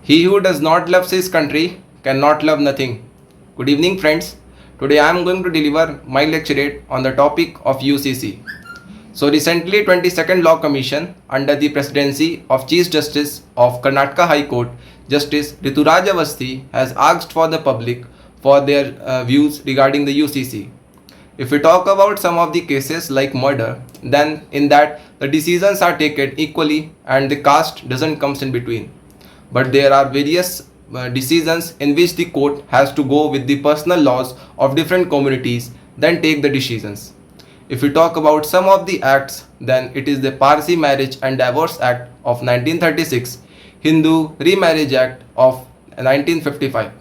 He who does not love his country cannot love nothing. Good evening, friends. Today I am going to deliver my lecturate on the topic of UCC. So recently 22nd Law Commission under the presidency of Chief Justice of Karnataka High Court, Justice Rituraj Avasthi, has asked for the public for their views regarding the UCC. If we talk about some of the cases like murder, then in that the decisions are taken equally and the caste doesn't comes in between. But there are various decisions in which the court has to go with the personal laws of different communities, then take the decisions. If we talk about some of the acts, then it is the Parsi Marriage and Divorce Act of 1936, Hindu Remarriage Act of 1955.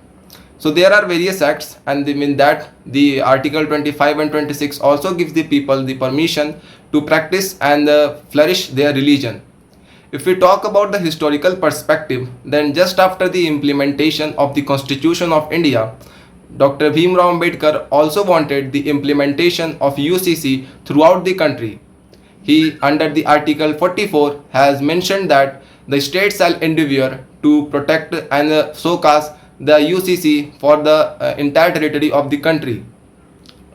So there are various acts, and in that the Article 25 and 26 also gives the people the permission to practice and flourish their religion. If we talk about the historical perspective, then just after the implementation of the Constitution of India, Dr. Bhimrao Ambedkar also wanted the implementation of UCC throughout the country. He, under the Article 44, has mentioned that the state shall endeavour to protect and showcase the UCC for the entire territory of the country.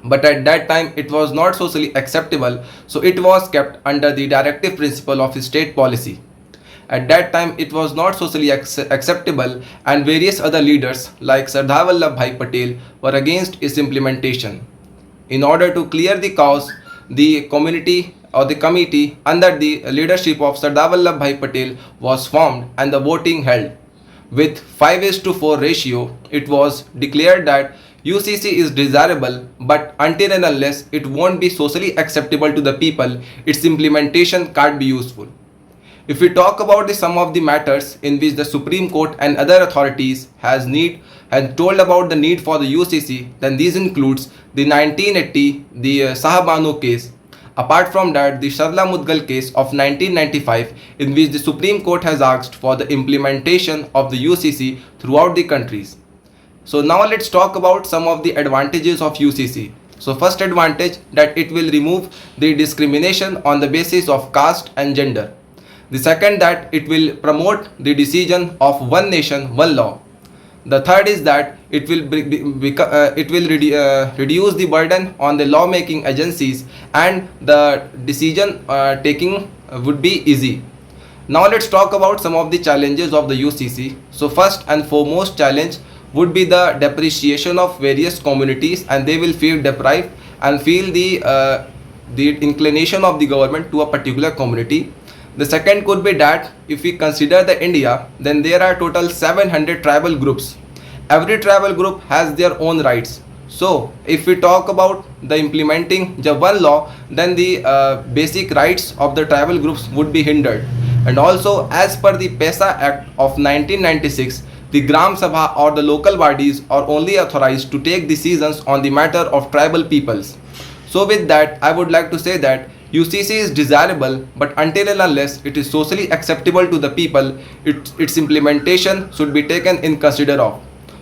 But at that time it was not socially acceptable, so it was kept under the directive principle of state policy. At that time it was not socially acceptable, and various other leaders like Sardar Vallabhbhai Patel were against its implementation. In order to clear the cause, the community or the committee under the leadership of Sardar Vallabhbhai Patel was formed and the voting held. With 5:4 ratio, it was declared that UCC is desirable, but until and unless it won't be socially acceptable to the people, its implementation can't be useful. If we talk about some of the matters in which the Supreme Court and other authorities has told about the need for the UCC, then these includes the 1980 Sahabano case. Apart from that, the Sharla Mudgal case of 1995, in which the Supreme Court has asked for the implementation of the UCC throughout the countries. So now let's talk about some of the advantages of UCC. So first advantage, that it will remove the discrimination on the basis of caste and gender. The second, that it will promote the decision of one nation, one law. The third is that it will reduce the burden on the lawmaking agencies, and the decision taking would be easy. Now let's talk about some of the challenges of the UCC. So first and foremost challenge would be the depreciation of various communities, and they will feel deprived and feel the inclination of the government to a particular community. The second could be that if we consider the India, then there are total 700 tribal groups. Every tribal group has their own rights. So if we talk about the implementing the one law, then the basic rights of the tribal groups would be hindered. And also, as per the PESA Act of 1996, the Gram Sabha or the local bodies are only authorized to take decisions on the matter of tribal peoples. So with that, I would like to say that UCC is desirable, but until and unless it is socially acceptable to the people, its implementation should be taken in consider of.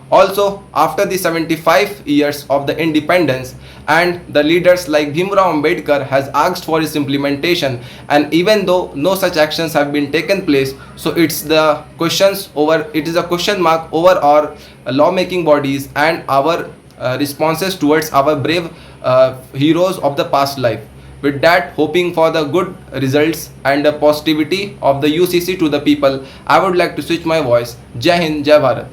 Also, after the 75 years of the independence, and the leaders like Bhimrao Ambedkar has asked for its implementation, and even though no such actions have been taken place, so it is a question mark over our lawmaking bodies and our responses towards our brave heroes of the past life. With that, hoping for the good results and the positivity of the UCC to the people, I would like to switch my voice. Jai Hind, Jai Bharat.